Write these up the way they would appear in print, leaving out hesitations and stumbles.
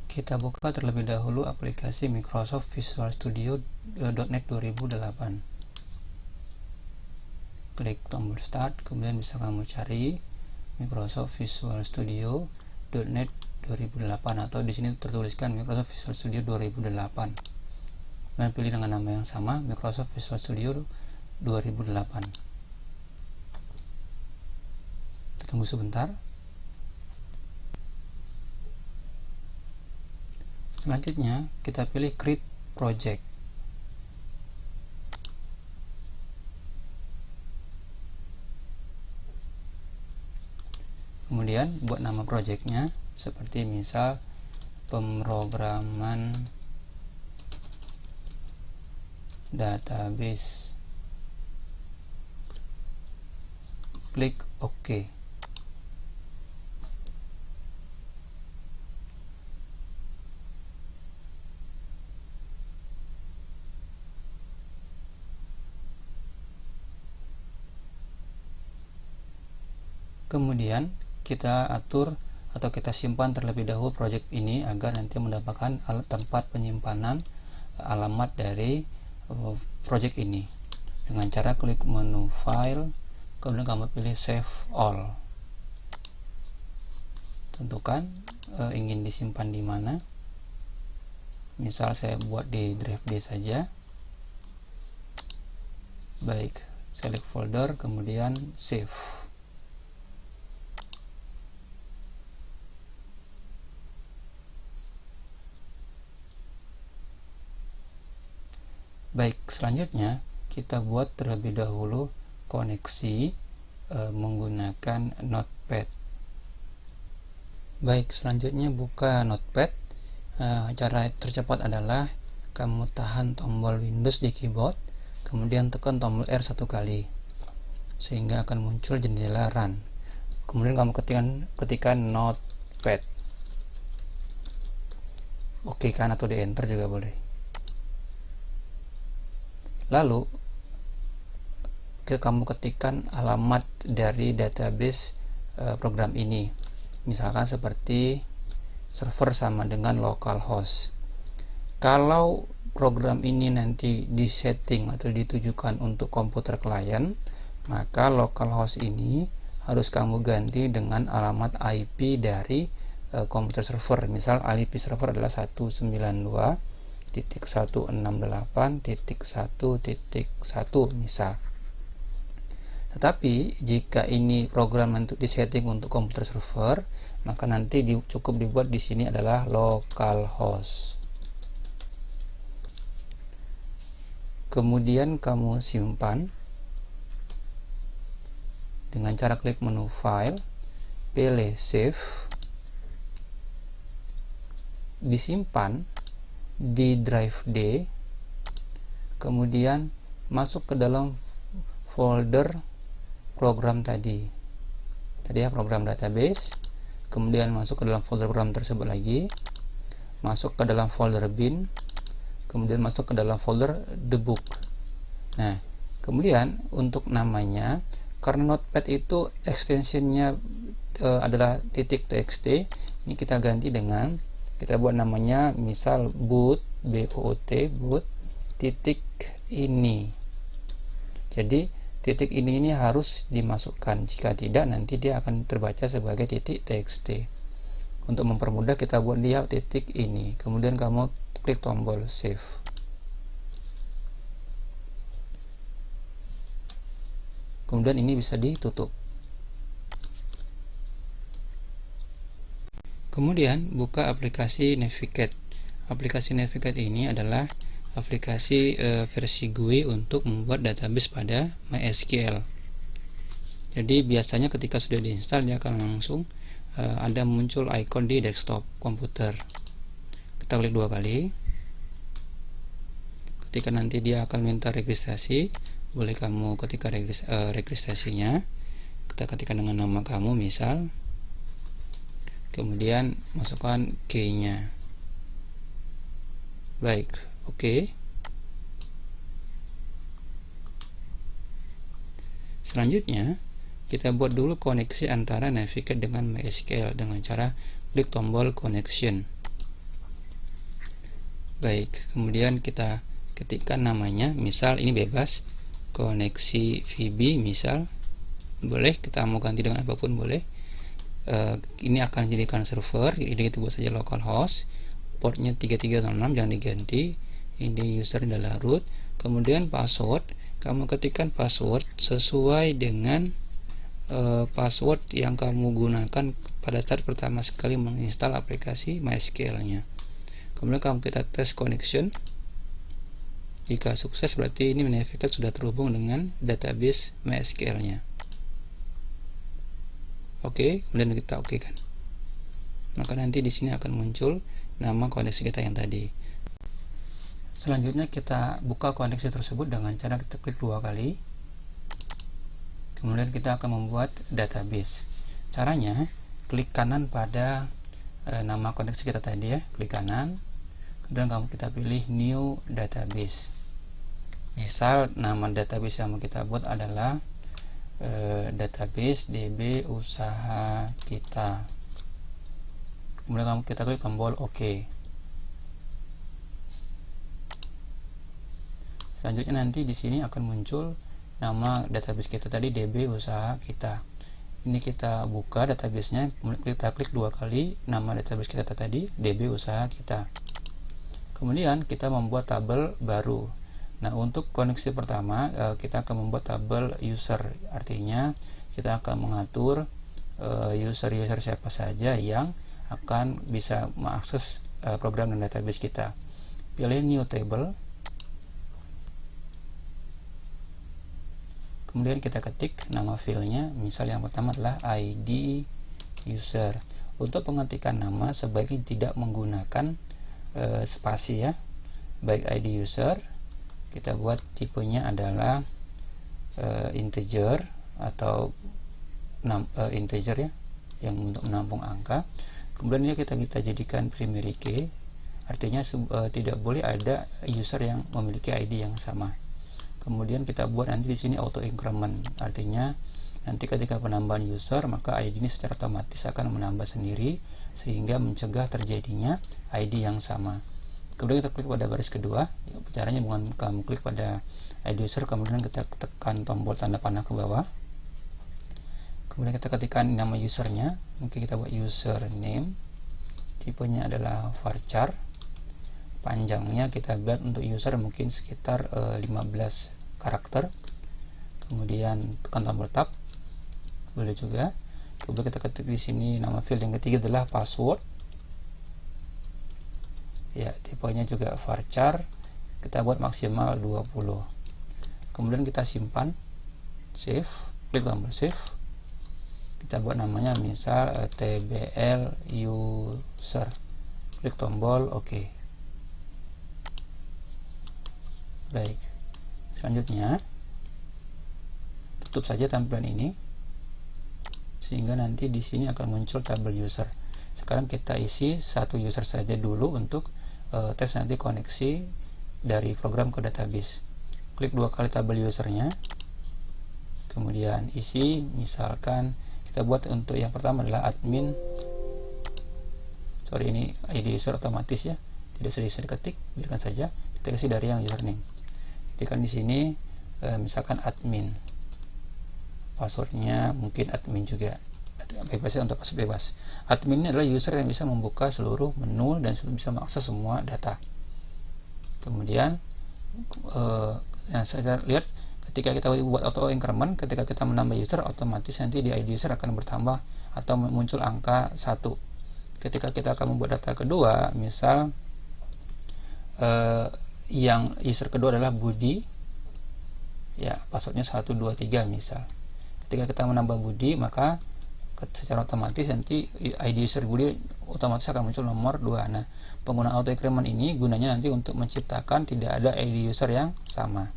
Kita buka terlebih dahulu aplikasi Microsoft Visual Studio .NET 2008. Klik tombol Start, kemudian bisa kamu cari Microsoft Visual Studio .NET 2008 atau di sini tertuliskan Microsoft Visual Studio 2008. Dan pilih dengan nama yang sama, Microsoft Visual Studio 2008. Tunggu sebentar. Selanjutnya kita pilih Create Project. Kemudian buat nama projectnya seperti misal pemrograman database. Klik OK. Kemudian kita atur atau kita simpan terlebih dahulu project ini agar nanti mendapatkan tempat penyimpanan alamat dari project ini dengan cara klik menu file, kemudian kamu pilih save all. Tentukan ingin disimpan di mana. Misal saya buat di drive D saja. Baik, select folder, kemudian save. Baik, selanjutnya kita buat terlebih dahulu koneksi menggunakan Notepad. Baik, selanjutnya buka Notepad. Cara tercepat adalah kamu tahan tombol Windows di keyboard, kemudian tekan tombol R satu kali, sehingga akan muncul jendela Run. Kemudian kamu ketikkan Notepad. Oke kan, atau di Enter juga boleh. Lalu kamu ketikkan alamat dari database program ini, misalkan seperti server sama dengan localhost. Kalau program ini nanti disetting atau ditujukan untuk komputer klien, maka localhost ini harus kamu ganti dengan alamat IP dari komputer server. Misal IP server adalah 192.168.1.1 misal. Tetapi jika ini program untuk disetting untuk komputer server, maka nanti cukup dibuat di sini adalah localhost. Kemudian kamu simpan dengan cara klik menu file, pilih save, disimpan di drive D, kemudian masuk ke dalam folder program tadi ya, program database, kemudian masuk ke dalam folder program tersebut lagi, masuk ke dalam folder bin, kemudian masuk ke dalam folder debug. Nah, kemudian untuk namanya, karena Notepad itu extensionnya adalah .txt, ini kita ganti dengan, kita buat namanya misal boot, boot titik ini. Jadi titik ini harus dimasukkan, jika tidak nanti dia akan terbaca sebagai .txt. Untuk mempermudah kita buat dia titik ini, kemudian kamu klik tombol save. Kemudian ini bisa ditutup. Kemudian buka aplikasi Navigate. Aplikasi Navigate ini adalah aplikasi versi GUI untuk membuat database pada MySQL. Jadi biasanya ketika sudah diinstal dia akan langsung ada muncul icon di desktop komputer. Kita klik 2 kali. Ketika nanti dia akan minta registrasi, boleh kamu ketika registrasinya kita ketikkan dengan nama kamu misal, kemudian masukkan key-nya. Baik, oke. Selanjutnya kita buat dulu koneksi antara Navigate dengan MySQL dengan cara klik tombol connection. Baik, kemudian kita ketikkan namanya, misal ini bebas, koneksi VB misal, boleh kita mau ganti dengan apapun boleh. Ini akan jadikan server, jadi kita buat saja localhost, portnya 3306, jangan diganti. Ini user adalah root. Kemudian password, kamu ketikkan password sesuai dengan password yang kamu gunakan pada saat pertama sekali menginstal aplikasi MySQL-nya. Kemudian kamu kita tes connection. Jika sukses berarti ini menunjukkan sudah terhubung dengan database MySQL-nya. Oke, kemudian kita oke kan. Maka nanti di sini akan muncul nama koneksi kita yang tadi. Selanjutnya kita buka koneksi tersebut dengan cara kita klik 2 kali. Kemudian kita akan membuat database. Caranya, klik kanan pada nama koneksi kita tadi ya, klik kanan. Kemudian kita pilih new database. Misal nama database yang mau kita buat adalah database DB usaha kita. Kemudian kita klik tombol OK. Selanjutnya nanti di sini akan muncul nama database kita tadi, DB usaha kita. Ini kita buka databasenya, kemudian kita klik 2 kali nama database kita tadi, DB usaha kita. Kemudian kita membuat tabel baru. Nah, untuk koneksi pertama kita akan membuat tabel user, artinya kita akan mengatur user-user siapa saja yang akan bisa mengakses program dan database kita. Pilih new table. Kemudian kita ketik nama filenya, misal yang pertama adalah ID user. Untuk pengetikan nama sebaiknya tidak menggunakan spasi ya. Baik ID user, kita buat tipenya adalah integer atau integer ya, yang untuk menampung angka. Kemudian ini kita jadikan primary key, artinya tidak boleh ada user yang memiliki ID yang sama. Kemudian kita buat nanti di sini auto increment, artinya nanti ketika penambahan user maka ID ini secara otomatis akan menambah sendiri sehingga mencegah terjadinya ID yang sama. Kemudian kita klik pada baris kedua. Caranya bukan kamu klik pada ID user, kemudian kita tekan tombol tanda panah ke bawah. Kemudian kita ketikkan nama usernya, mungkin kita buat username, tipenya adalah varchar, panjangnya kita buat untuk user mungkin sekitar 15 karakter. Kemudian tekan tombol tab, boleh juga. Kemudian kita ketik di sini nama field yang ketiga adalah password. Ya, tipenya juga varchar. Kita buat maksimal 20. Kemudian kita simpan, save, klik tombol save. Kita buat namanya misal tbl user. Klik tombol OK. Baik. Selanjutnya tutup saja tampilan ini sehingga nanti di sini akan muncul tabel user. Sekarang kita isi satu user saja dulu untuk tes nanti koneksi dari program ke database. Klik 2 kali tabel usernya, kemudian isi, misalkan kita buat untuk yang pertama adalah admin. Ini ID user otomatis ya, tidak bisa diketik, biarkan saja. Kita kasih dari yang username. Ketikkan di sini misalkan admin. Passwordnya mungkin admin juga. Bebas ya, untuk password bebas. Admin ini adalah user yang bisa membuka seluruh menu dan bisa mengakses semua data. Kemudian saya lihat ketika kita buat auto increment, ketika kita menambah user, otomatis nanti di ID user akan bertambah atau muncul angka 1. Ketika kita akan membuat data kedua, misal yang user kedua adalah Budi ya, passwordnya 123 misal. Ketika kita menambah Budi, maka secara otomatis nanti ID user Budi otomatis akan muncul nomor 2. Nah, penggunaan auto increment ini gunanya nanti untuk menciptakan tidak ada ID user yang sama.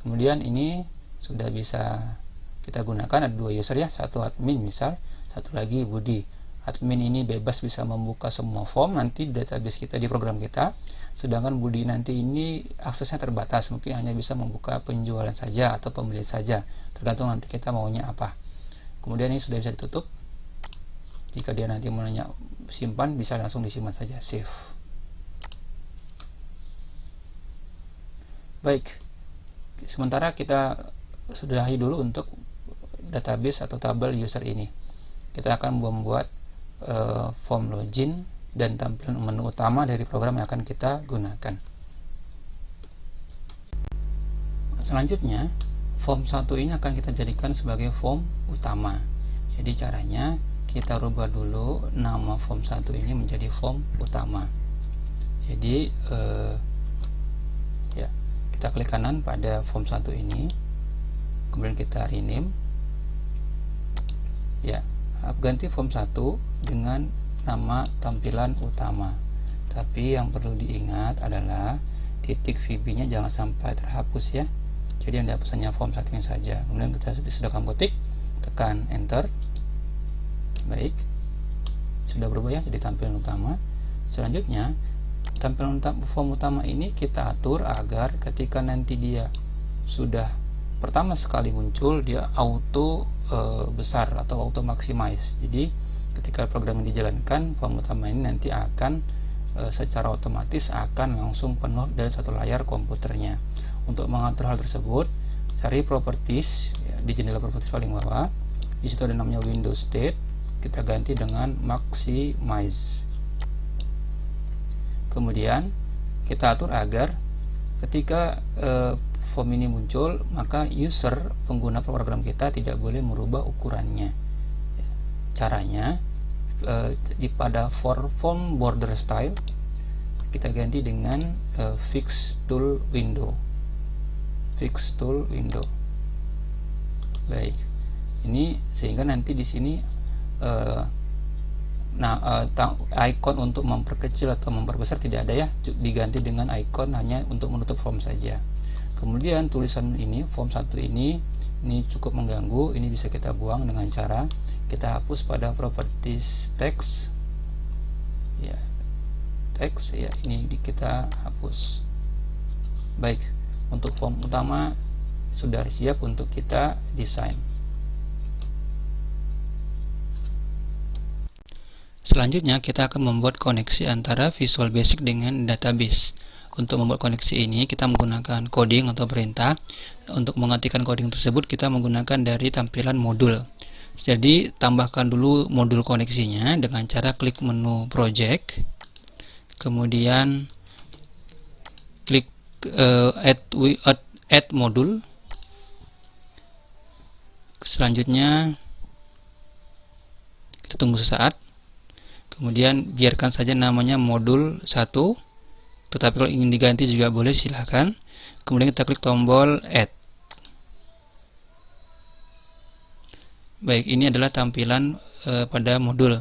Kemudian ini sudah bisa kita gunakan, ada 2 user ya, satu admin misal, satu lagi Budi. Admin ini bebas bisa membuka semua form nanti di database kita, di program kita, sedangkan Budi nanti ini aksesnya terbatas, mungkin hanya bisa membuka penjualan saja atau pembelian saja, tergantung nanti kita maunya apa. Kemudian ini sudah bisa ditutup. Jika dia nanti mau nanya simpan, bisa langsung disimpan saja, save. Baik, sementara kita sudahi dulu untuk database atau tabel user ini. Kita akan membuat form login dan tampilan menu utama dari program yang akan kita gunakan. Selanjutnya, form 1 ini akan kita jadikan sebagai form utama. Jadi caranya kita rubah dulu nama form 1 ini menjadi form utama. Jadi ya, kita klik kanan pada form 1 ini, kemudian kita rename. Ya, ganti form 1 dengan nama tampilan utama. Tapi yang perlu diingat adalah titik VB nya jangan sampai terhapus ya. Jadi yang dihapus hanya form 1 ini saja. Kemudian kita sudah ketik, tekan enter. Baik, sudah berubah ya jadi tampilan utama. Selanjutnya, tampilan form utama ini kita atur agar ketika nanti dia sudah pertama sekali muncul, dia auto besar atau auto maximize. Jadi ketika program ini dijalankan, form utama ini nanti akan secara otomatis akan langsung penuh dari satu layar komputernya. Untuk mengatur hal tersebut, cari properties ya, di jendela properties paling bawah. Di situ ada namanya Windows State, kita ganti dengan maximize. Kemudian kita atur agar ketika form ini muncul, maka user pengguna program kita tidak boleh merubah ukurannya. Caranya pada form border style kita ganti dengan fix tool window. Baik, ini sehingga nanti di sini icon untuk memperkecil atau memperbesar tidak ada ya, diganti dengan icon hanya untuk menutup form saja. Kemudian tulisan ini form 1 ini cukup mengganggu, ini bisa kita buang dengan cara kita hapus pada properties text ya, teks ya, ini kita hapus. Baik, untuk form utama sudah siap untuk kita desain. Selanjutnya kita akan membuat koneksi antara Visual Basic dengan database. Untuk membuat koneksi ini kita menggunakan coding atau perintah. Untuk mengetikkan coding tersebut kita menggunakan dari tampilan modul. Jadi tambahkan dulu modul koneksinya dengan cara klik menu project, kemudian klik add modul. Selanjutnya kita tunggu sesaat, kemudian biarkan saja namanya modul 1, tetapi kalau ingin diganti juga boleh, silahkan. Kemudian kita klik tombol add. Baik, ini adalah tampilan pada modul.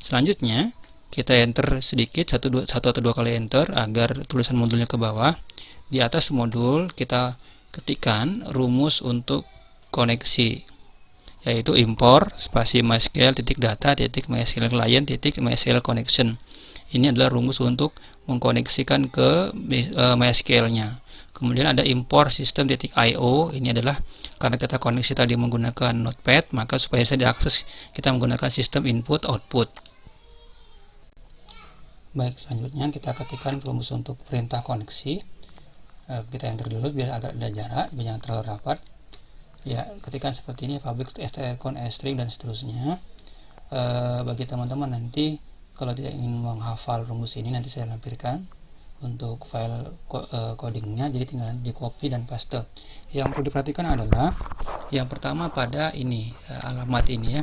Selanjutnya kita enter sedikit, satu atau dua kali enter agar tulisan modulnya ke bawah. Di atas modul kita ketikkan rumus untuk koneksi, yaitu import spasi MySQL data MySQL client MySQL connection. Ini adalah rumus untuk mengkoneksikan ke MySQL-nya. Kemudian ada import system.io. Ini adalah karena kita koneksi tadi menggunakan Notepad, maka supaya bisa diakses kita menggunakan sistem input output. Baik, selanjutnya kita ketikkan rumus untuk perintah koneksi. Kita enter dulu biar agak ada jarak, jangan terlalu rapat. Ya, ketikkan seperti ini, public strcon string dan seterusnya. Bagi teman-teman nanti kalau tidak ingin menghafal rumus ini, nanti saya lampirkan untuk file codingnya, jadi tinggal di copy dan paste. Yang perlu diperhatikan adalah yang pertama pada ini alamat ini ya,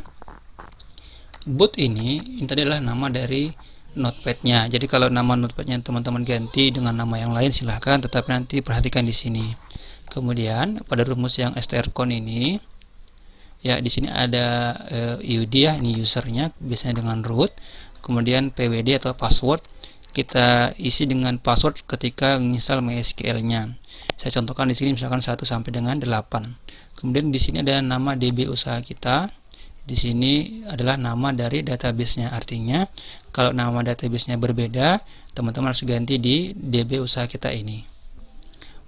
boot ini tadi adalah nama dari notepadnya. Jadi kalau nama notepadnya teman-teman ganti dengan nama yang lain silahkan, tetapi nanti perhatikan di sini. Kemudian pada rumus yang strcon ini ya, di sini ada UD ya, ini usernya biasanya dengan root. Kemudian PWD atau password kita isi dengan password ketika menginstal MySQL-nya. Saya contohkan di sini misalkan 1 sampai dengan 8. Kemudian di sini ada nama DB usaha kita. Di sini adalah nama dari database-nya. Artinya kalau nama database-nya berbeda, teman-teman harus ganti di DB usaha kita ini.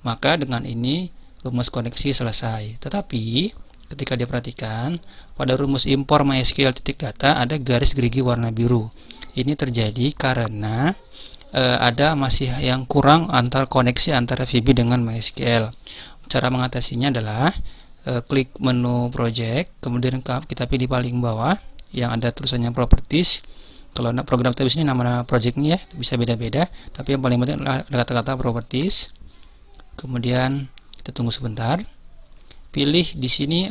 Maka dengan ini rumus koneksi selesai. Tetapi ketika diperhatikan pada rumus import MySQL data ada garis gerigi warna biru. Ini terjadi karena ada masih yang kurang antar koneksi antara VB dengan MySQL. Cara mengatasinya adalah klik menu project, kemudian kita pilih paling bawah yang ada tulisannya properties. Kalau program database ini nama projectnya ya, bisa beda-beda, tapi yang paling penting adalah kata-kata properties. Kemudian kita tunggu sebentar. Pilih di sini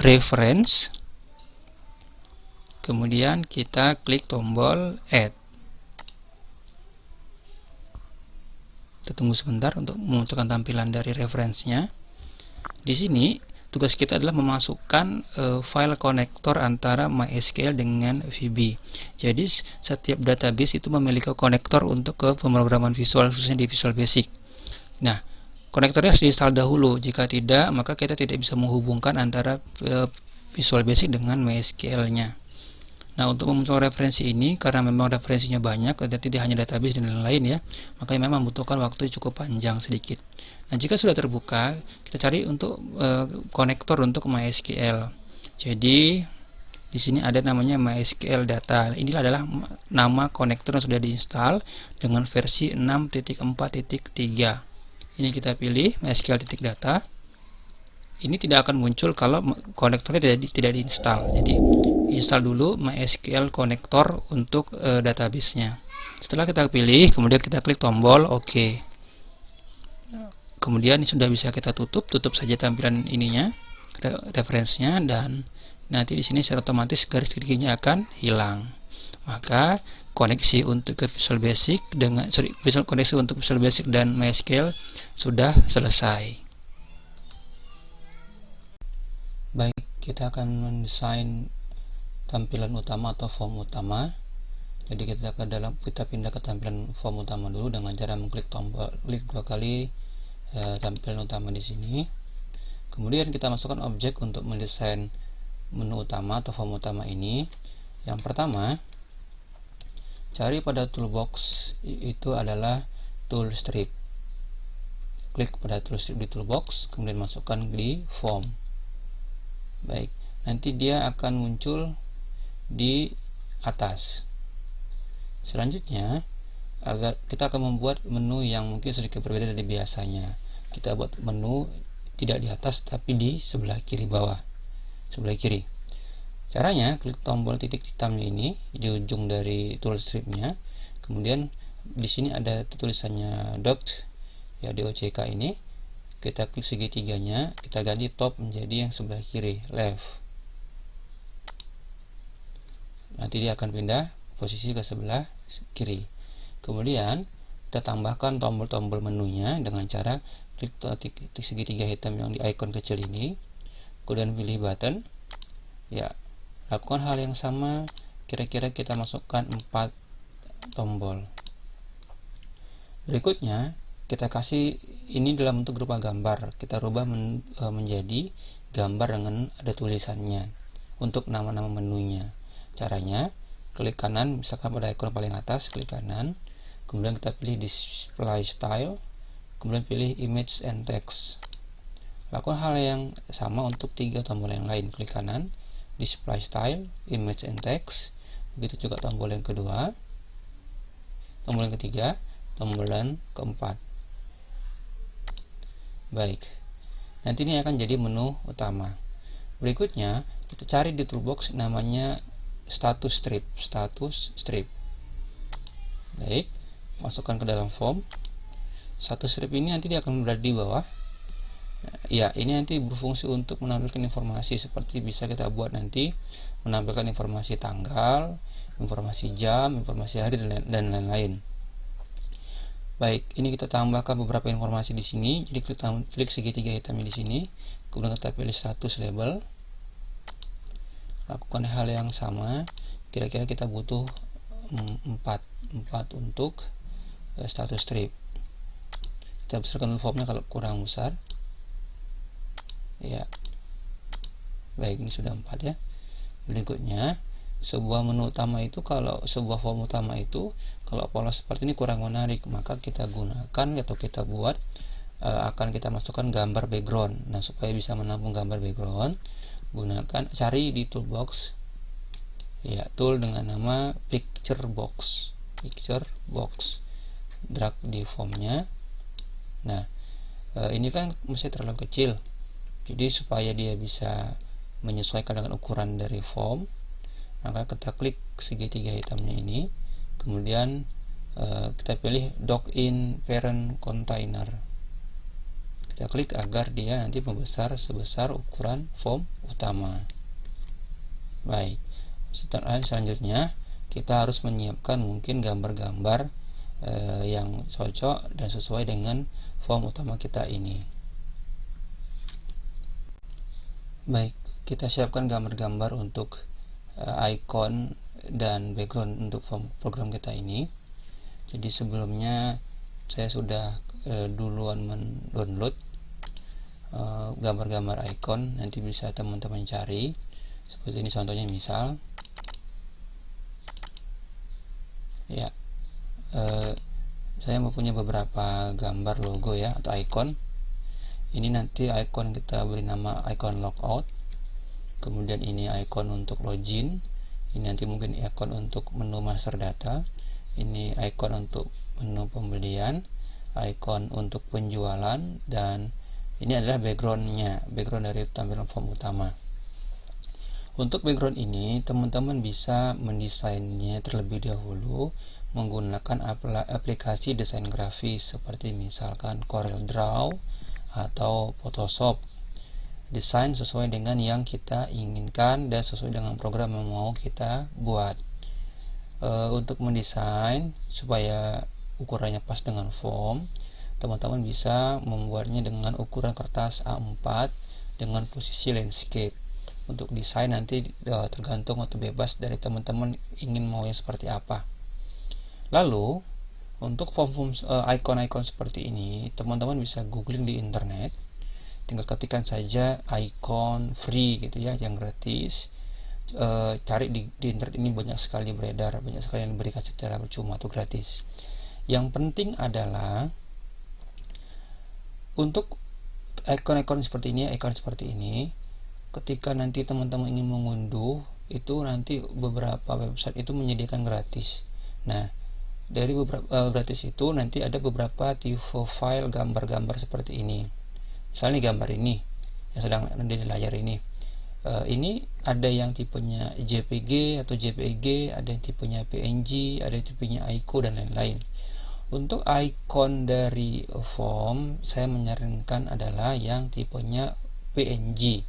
reference. Kemudian kita klik tombol add. Kita tunggu sebentar untuk memunculkan tampilan dari referensinya. Di sini tugas kita adalah memasukkan file konektor antara MySQL dengan VB. Jadi setiap database itu memiliki konektor untuk ke pemrograman visual, khususnya di Visual Basic. Nah, konektornya harus diinstal dahulu. Jika tidak, maka kita tidak bisa menghubungkan antara Visual Basic dengan MySQL-nya. Nah, untuk memunculkan referensi ini, karena memang referensinya banyak, tidak hanya database dan lain-lain ya, maka memang membutuhkan waktu cukup panjang sedikit. Nah, jika sudah terbuka, kita cari untuk konektor untuk MySQL. Jadi, di sini ada namanya MySQL Data. Inilah adalah nama konektor yang sudah diinstal dengan versi 6.4.3. Ini kita pilih MySQL.data. Ini tidak akan muncul kalau konektornya tidak diinstal. Jadi install dulu MySQL konektor untuk database-nya. Setelah kita pilih, kemudian kita klik tombol OK. Kemudian ini sudah bisa kita tutup saja tampilan ininya, referensinya, dan nanti di sini secara otomatis garis giginya akan hilang. Maka koneksi untuk ke Visual Basic koneksi untuk Visual Basic dan MySQL sudah selesai. Baik, kita akan mendesain tampilan utama atau form utama. Jadi kita pindah ke tampilan form utama dulu dengan cara mengklik klik 2 kali tampilan utama di sini. Kemudian kita masukkan objek untuk mendesain menu utama atau form utama ini. Yang pertama, cari pada toolbox itu adalah tool strip. Klik pada tool strip di toolbox, kemudian masukkan di form. Baik, nanti dia akan muncul di atas. Selanjutnya, kita akan membuat menu yang mungkin sedikit berbeda dari biasanya. Kita buat menu tidak di atas tapi di sebelah kiri bawah, sebelah kiri. Caranya, klik tombol titik hitamnya ini di ujung dari tool stripnya. Kemudian di sini ada tulisannya docked ya, DOCK ini. Kita klik segitiganya, kita ganti top menjadi yang sebelah kiri, left. Nanti dia akan pindah posisi ke sebelah kiri. Kemudian kita tambahkan tombol-tombol menunya dengan cara klik titik segitiga hitam yang di icon kecil ini, kemudian pilih button. Ya, lakukan hal yang sama, kira-kira kita masukkan 4 tombol. Berikutnya, kita kasih ini dalam bentuk berupa gambar. Kita rubah menjadi gambar dengan ada tulisannya untuk nama-nama menunya. Caranya, klik kanan, misalkan pada ikon paling atas, klik kanan, kemudian kita pilih display style, kemudian pilih image and text. Lakukan hal yang sama untuk 3 tombol yang lain. Klik kanan, display style, image and text. Begitu juga tombol yang kedua, tombol yang ketiga, tombol yang keempat. Baik, nanti ini akan jadi menu utama. Berikutnya, kita cari di toolbox namanya status strip. Baik, masukkan ke dalam form. Status strip ini nanti dia akan berada di bawah. Ya, ini nanti berfungsi untuk menampilkan informasi, seperti bisa kita buat nanti menampilkan informasi tanggal, informasi jam, informasi hari, dan lain-lain. Baik, ini kita tambahkan beberapa informasi di sini. Jadi klik segitiga hitamnya di sini, kemudian kita pilih status label. Lakukan hal yang sama. Kira-kira kita butuh 4 untuk status strip. Kita besarkan formnya kalau kurang besar. Ya. Baik, ini sudah 4 ya. Berikutnya, sebuah menu utama itu, kalau sebuah form utama itu kalau pola seperti ini kurang menarik, maka kita gunakan atau kita buat akan kita masukkan gambar background. Nah, supaya bisa menampung gambar background, cari di toolbox ya, tool dengan nama picture box. picture box, drag di formnya. Nah, ini kan masih terlalu kecil, jadi supaya dia bisa menyesuaikan dengan ukuran dari form, maka kita klik segitiga hitamnya ini, kemudian kita pilih dock in parent container. Kita klik agar dia nanti membesar sebesar ukuran form utama. Baik, selanjutnya kita harus menyiapkan mungkin gambar-gambar yang cocok dan sesuai dengan form utama kita ini. Baik, kita siapkan gambar-gambar untuk icon dan background untuk form program kita ini. Jadi sebelumnya saya sudah duluan mendownload gambar-gambar icon, nanti bisa teman-teman cari seperti ini contohnya. Misal ya, saya mempunyai beberapa gambar logo ya atau icon. Ini nanti icon kita beri nama icon logout, kemudian ini icon untuk login, ini nanti mungkin icon untuk menu master data, ini icon untuk menu pembelian, icon untuk penjualan, dan ini adalah background dari tampilan form utama. Untuk background ini teman-teman bisa mendesainnya terlebih dahulu menggunakan aplikasi desain grafis seperti misalkan CorelDRAW atau Photoshop. Desain sesuai dengan yang kita inginkan dan sesuai dengan program yang mau kita buat. Untuk mendesain supaya ukurannya pas dengan form, teman-teman bisa membuatnya dengan ukuran kertas A4 dengan posisi landscape. Untuk desain nanti tergantung atau bebas dari teman-teman ingin mau yang seperti apa. Lalu untuk form icon-icon seperti ini, teman-teman bisa googling di internet, tinggal ketikkan saja icon free gitu ya, yang gratis. Cari di internet ini banyak sekali beredar, banyak sekali yang diberikan secara percuma atau gratis. Yang penting adalah untuk icon-icon seperti ini, ketika nanti teman-teman ingin mengunduh, itu nanti beberapa website itu menyediakan gratis. Nah, dari beberapa gratis itu nanti ada beberapa tipe file gambar-gambar seperti ini. Misalnya gambar ini yang sedang ada di layar ini, ini ada yang tipenya JPG atau JPG, ada yang tipenya PNG, ada yang tipenya ICO, dan lain-lain. Untuk icon dari form, saya menyarankan adalah yang tipenya PNG.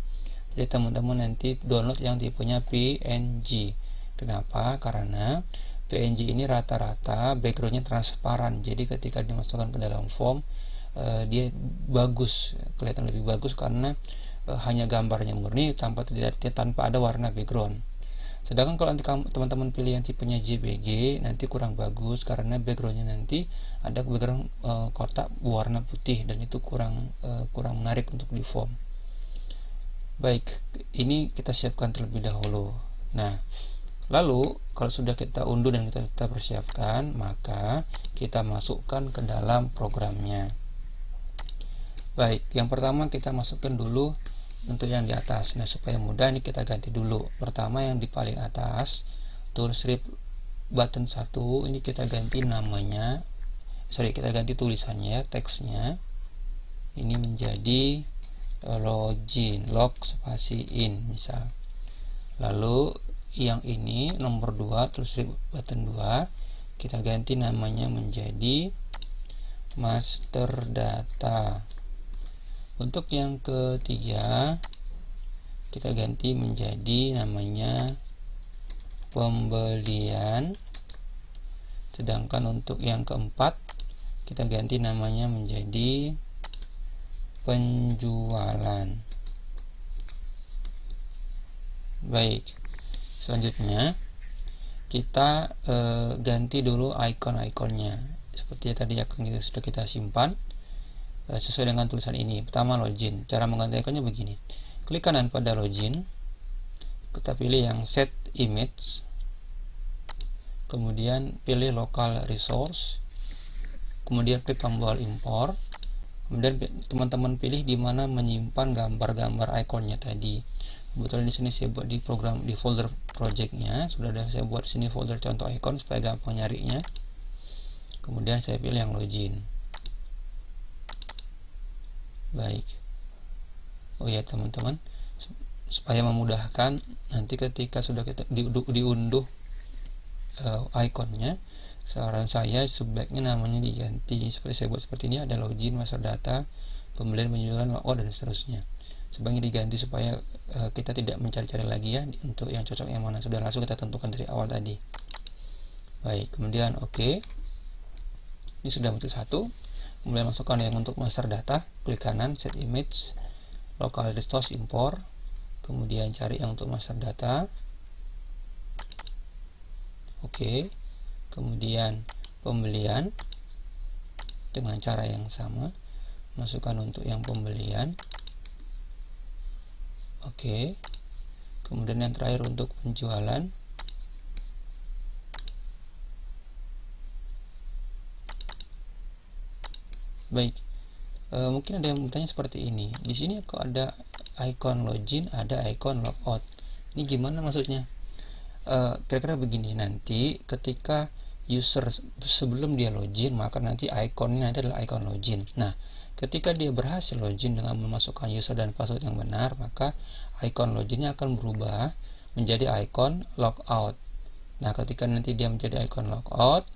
Jadi teman-teman nanti download yang tipenya PNG. Kenapa? Karena PNG ini rata-rata backgroundnya transparan, jadi ketika dimasukkan ke dalam form dia bagus, kelihatan lebih bagus karena hanya gambarnya murni tanpa ada warna background. Sedangkan kalau nanti teman-teman pilih yang tipenya JPG, nanti kurang bagus karena backgroundnya nanti ada background kotak warna putih, dan itu kurang menarik untuk di form. Baik, ini kita siapkan terlebih dahulu. Nah, lalu kalau sudah kita unduh dan kita persiapkan, maka kita masukkan ke dalam programnya. Baik, yang pertama kita masukkan dulu untuk yang di atas. Nah, supaya mudah ini kita ganti dulu. Pertama yang di paling atas, toolstrip button 1, ini kita ganti namanya. Kita ganti tulisannya, teksnya. Ini menjadi login, log spasi in misal. Lalu yang ini nomor 2, toolstrip button 2, kita ganti namanya menjadi master data. Untuk yang ketiga kita ganti menjadi namanya pembelian. Sedangkan untuk yang keempat kita ganti namanya menjadi penjualan. Baik, selanjutnya kita ganti dulu icon-iconnya seperti tadi yang sudah kita simpan sesuai dengan tulisan ini. Pertama, login. Cara mengganti iconnya begini: klik kanan pada login, kita pilih yang set image, kemudian pilih local resource, kemudian klik tombol import, kemudian teman-teman pilih di mana menyimpan gambar-gambar iconnya tadi. Kebetulan di sini saya buat di folder projectnya, sudah ada saya buat di sini folder contoh icon supaya gampang nyarinya. kemudian saya pilih yang login. Baik. Oh ya teman-teman, supaya memudahkan nanti ketika sudah kita diunduh ikonnya, saran saya sebaiknya namanya diganti seperti saya buat seperti ini, ada login, master data, pembelian, penjualan, logout, dan seterusnya. Sebaiknya diganti supaya kita tidak mencari-cari lagi ya untuk yang cocok yang mana, sudah langsung kita tentukan dari awal tadi. Baik, kemudian oke. Ini sudah bentuk satu. Kemudian masukkan yang untuk master data, klik kanan, set image, local resource, import. Kemudian cari yang untuk master data. Oke. Kemudian pembelian dengan cara yang sama, masukkan untuk yang pembelian. Oke. Kemudian yang terakhir untuk penjualan. Baik, mungkin ada yang bertanya seperti ini. Di sini kok ada icon login, ada icon logout. Ini gimana maksudnya? Kira-kira begini, nanti ketika user sebelum dia login, maka nanti ikonnya nanti adalah icon login. Nah, ketika dia berhasil login dengan memasukkan user dan password yang benar, maka icon loginnya akan berubah menjadi icon logout. Nah, ketika nanti dia menjadi icon logout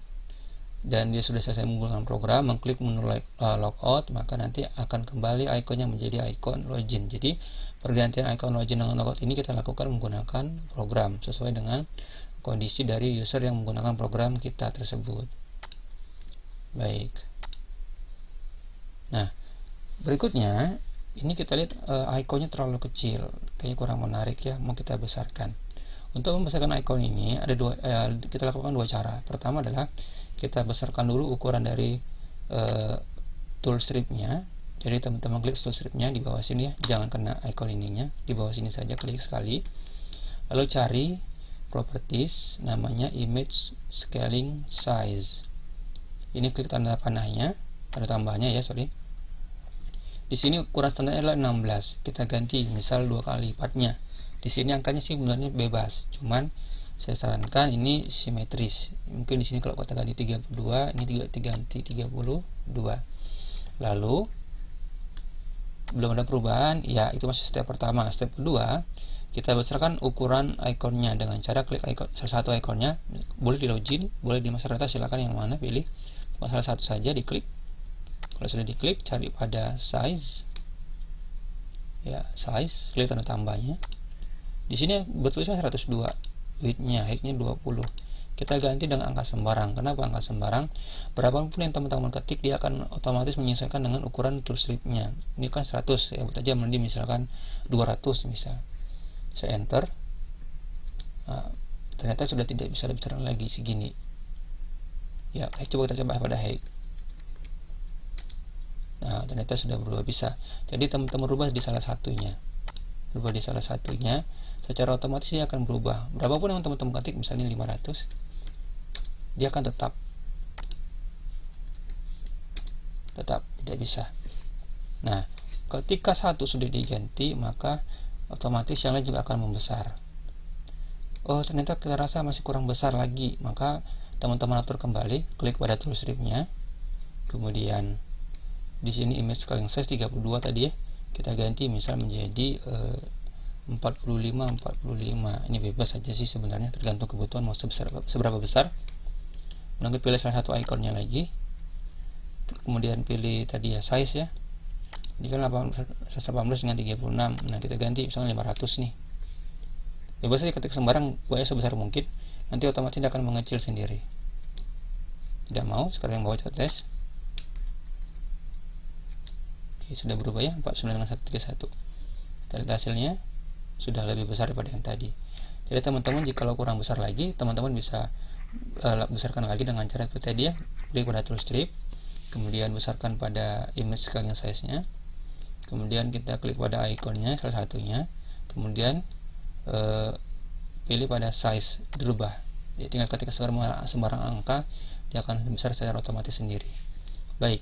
dan dia sudah selesai menggunakan program, mengklik menu logout, maka nanti akan kembali ikonnya menjadi icon login. Jadi pergantian icon login dengan logout ini kita lakukan menggunakan program sesuai dengan kondisi dari user yang menggunakan program kita tersebut. Baik. Nah, berikutnya ini kita lihat ikonnya terlalu kecil, kayaknya kurang menarik ya, mau kita besarkan. Untuk membesarkan icon ini ada kita lakukan dua cara. Pertama adalah kita besarkan dulu ukuran dari toolstripnya. Jadi teman-teman klik toolstripnya di bawah sini ya, jangan kena icon ininya, di bawah sini saja, klik sekali. Lalu cari properties, namanya image scaling size. Ini klik tanda panahnya, tanda tambahnya ya, sorry. Di sini ukuran standarnya adalah 16. Kita ganti misal 2 kali lipatnya. Di sini angkanya sih sebenarnya bebas, cuman saya sarankan ini simetris. Mungkin di sini kalau kita ganti 32, ini ganti 32. Lalu belum ada perubahan, ya itu masih step pertama. Step kedua, kita besarkan ukuran ikonnya dengan cara klik icon, salah satu ikonnya, boleh di login, boleh di master data, silakan yang mana pilih. Salah satu saja diklik. Kalau sudah diklik, cari pada size. Ya, size, klik tanda tambahnya. Di sini bertulisnya 102, widthnya, heightnya 20. Kita ganti dengan angka sembarang. Kenapa angka sembarang? Berapapun yang teman-teman ketik, dia akan otomatis menyesuaikan dengan ukuran toolstripnya. Ini kan 100, ya buat aja mending misalkan 200 misal. Saya enter. Nah, ternyata sudah tidak bisa dibesarkan lagi segini. Ya, coba kita coba pada height. Nah, ternyata sudah berubah bisa. Jadi teman-teman rubah di salah satunya. Rubah di salah satunya, secara otomatis dia akan berubah. Berapapun yang teman-teman ketik, misalnya 500, dia akan tetap tidak bisa. Nah, ketika satu sudah diganti, maka otomatis yang lain juga akan membesar. Oh, ternyata kita rasa masih kurang besar lagi, maka teman-teman atur kembali, klik pada toolstripnya, kemudian di sini image scaling size 32 tadi ya, kita ganti misal menjadi 45. Ini bebas saja sih sebenarnya, tergantung kebutuhan mau seberapa besar. Nanti pilih salah satu ikonnya lagi, kemudian pilih tadi ya size ya, ini kan 118 dengan 36. Nah, kita ganti misalnya 500 nih. Bebas saja ketik sembarang, buatnya sebesar mungkin, nanti otomatis dia akan mengecil sendiri. Tidak mau, sekarang yang bawah coba tes. Oke, sudah berubah ya, 49 dengan 131. Kita lihat hasilnya sudah lebih besar daripada yang tadi. Jadi teman-teman jikalau kurang besar lagi, teman-teman bisa besarkan lagi dengan cara seperti tadi ya, klik pada toolstrip, kemudian besarkan pada image scaling size-nya, kemudian kita klik pada ikonnya salah satunya, kemudian pilih pada size, berubah. Jadi tinggal ketika sembarang angka, dia akan besar secara otomatis sendiri. Baik,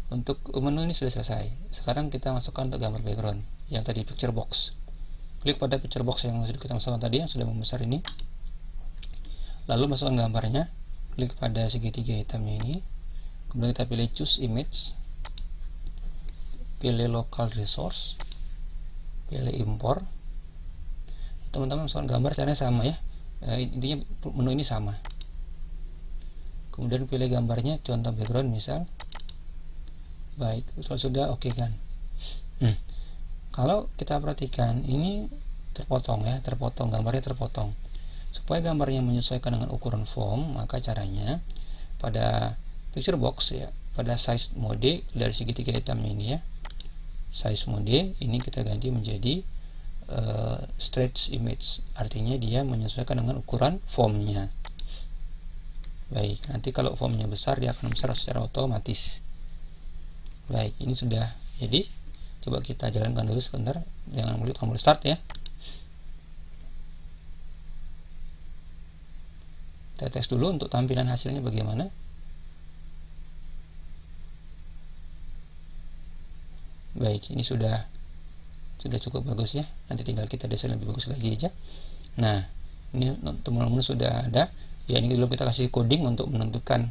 untuk menu ini sudah selesai. Sekarang kita masukkan untuk gambar background yang tadi picture box. Klik pada picture box yang sudah kita masukkan tadi, yang sudah membesar ini. Lalu masukkan gambarnya, klik pada segitiga hitamnya ini, kemudian kita pilih choose image, pilih local resource, pilih import. Teman-teman soal gambar caranya sama ya, intinya menu ini sama. Kemudian pilih gambarnya, contoh background misal. Baik, kalau sudah oke kan. Kalau kita perhatikan ini terpotong ya, gambarnya terpotong. Supaya gambarnya menyesuaikan dengan ukuran form, maka caranya pada picture box ya, pada size mode dari segitiga hitam ini ya, size mode ini kita ganti menjadi stretch image, artinya dia menyesuaikan dengan ukuran formnya. Baik, nanti kalau formnya besar dia akan besar secara otomatis. Baik, ini sudah jadi. Coba kita jalankan dulu sebentar, jangan klik tombol start ya. Kita tes dulu untuk tampilan hasilnya bagaimana. Baik, ini sudah cukup bagus ya. Nanti tinggal kita desain lebih bagus lagi aja. Nah, ini teman-teman sudah ada. Ya, ini dulu kita kasih coding untuk menentukan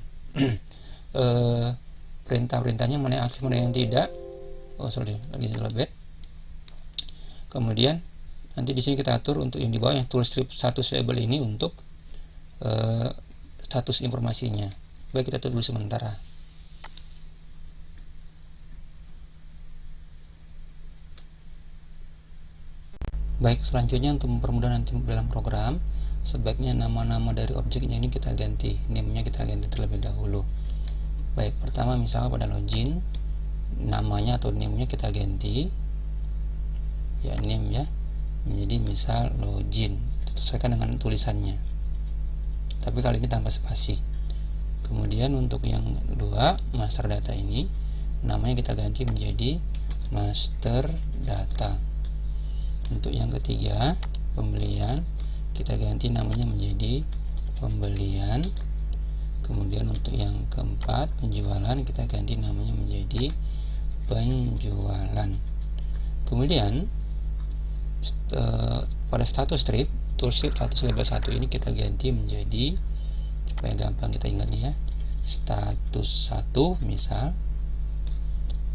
perintah-perintahnya, mana yang aktif mana yang tidak. Lagi bed. Kemudian nanti di sini kita atur untuk yang di bawah yang tool strip status label ini untuk status informasinya. Baik, kita tunggu sementara. Baik, selanjutnya untuk mempermudah nanti dalam program, sebaiknya nama-nama dari objeknya ini kita ganti, name-nya kita ganti terlebih dahulu. Baik, pertama misalnya pada login, namanya atau name-nya kita ganti ya, name ya, menjadi misal login, sesuaikan dengan tulisannya, tapi kali ini tanpa spasi. Kemudian untuk yang kedua, master data ini namanya kita ganti menjadi master data. Untuk yang ketiga, pembelian, kita ganti namanya menjadi pembelian. Kemudian untuk yang keempat, penjualan, kita ganti namanya menjadi penjualan. Kemudian pada status strip, toolstrip status label 1 ini kita ganti menjadi, supaya gampang kita ingatnya ya, status 1 misal.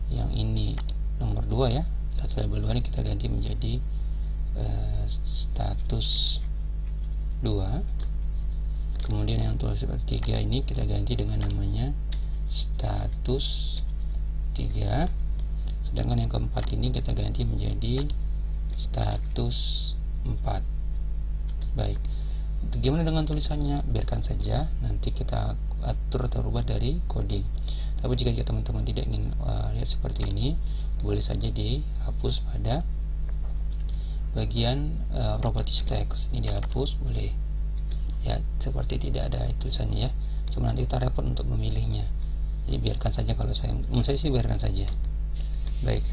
Yang ini nomor 2 ya, status label 2 ini kita ganti menjadi status 2. Kemudian yang toolstrip 3 ini kita ganti dengan namanya status 3. Sedangkan yang keempat ini kita ganti menjadi status 4. Baik, gimana dengan tulisannya? Biarkan saja, nanti kita atur atau rubah dari coding. Tapi jika teman-teman tidak ingin lihat seperti ini, boleh saja dihapus pada bagian properties text. Ini dihapus, boleh ya, seperti tidak ada tulisannya ya, cuma nanti kita repot untuk memilihnya. Jadi biarkan saja, kalau saya sih biarkan saja. Baik,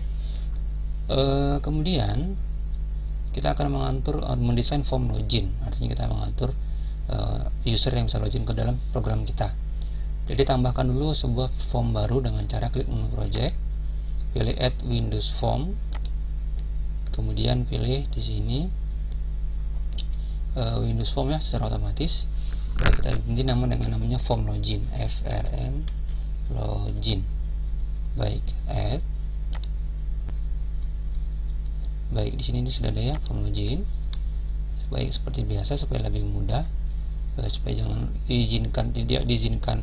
kemudian kita akan mendesain form login, artinya kita mengatur user yang bisa login ke dalam program kita. Jadi tambahkan dulu sebuah form baru dengan cara klik menu project, pilih add Windows form, kemudian pilih di sini Windows form ya, secara otomatis. Baik, kita ganti nama dengan namanya form login, frm login. Baik, add. Baik, di sini ini sudah ada ya form login. Baik, seperti biasa supaya lebih mudah, supaya jangan tidak diizinkan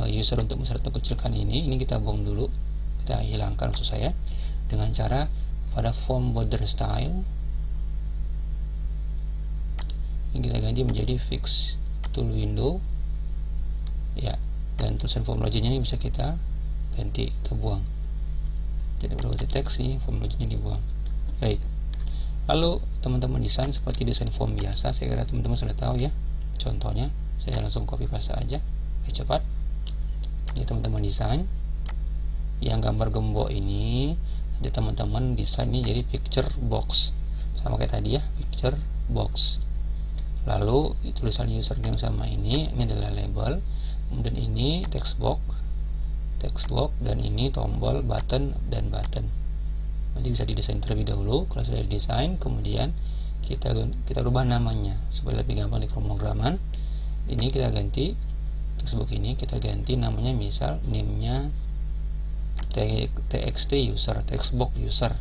user untuk besar atau kecilkan ini kita buang dulu, kita hilangkan maksud saya, dengan cara pada form border style ini kita ganti menjadi fix tool window ya, dan tulisan form loginnya ini bisa kita ganti, kita buang. Jadi berarti teks ini form loginnya dibuang. Baik, lalu teman-teman desain seperti desain form biasa. Saya kira teman-teman sudah tahu ya. Contohnya saya langsung copy paste aja, cepat. Ini teman-teman desain yang gambar gembok ini, jadi teman-teman desain ini jadi picture box, sama kayak tadi ya, picture box. Lalu tulisan username sama ini adalah label, kemudian ini text box, dan ini tombol button dan button. Nanti bisa didesain terlebih dahulu. Kalau sudah didesain, kemudian kita rubah namanya supaya lebih gampang di pemrograman. Ini kita ganti textbook ini kita ganti namanya, misal name-nya txt user, textbook user.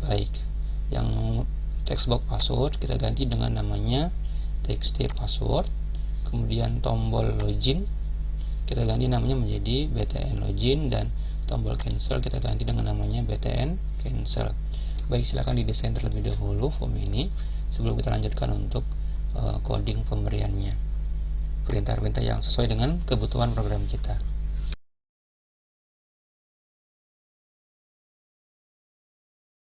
Baik, yang textbook password kita ganti dengan namanya txt password. Kemudian tombol login kita ganti namanya menjadi btn login, dan tombol cancel kita ganti dengan namanya btn cancel. Baik, silakan didesain terlebih dahulu form ini sebelum kita lanjutkan untuk coding pemberiannya, perintah-perintah yang sesuai dengan kebutuhan program kita.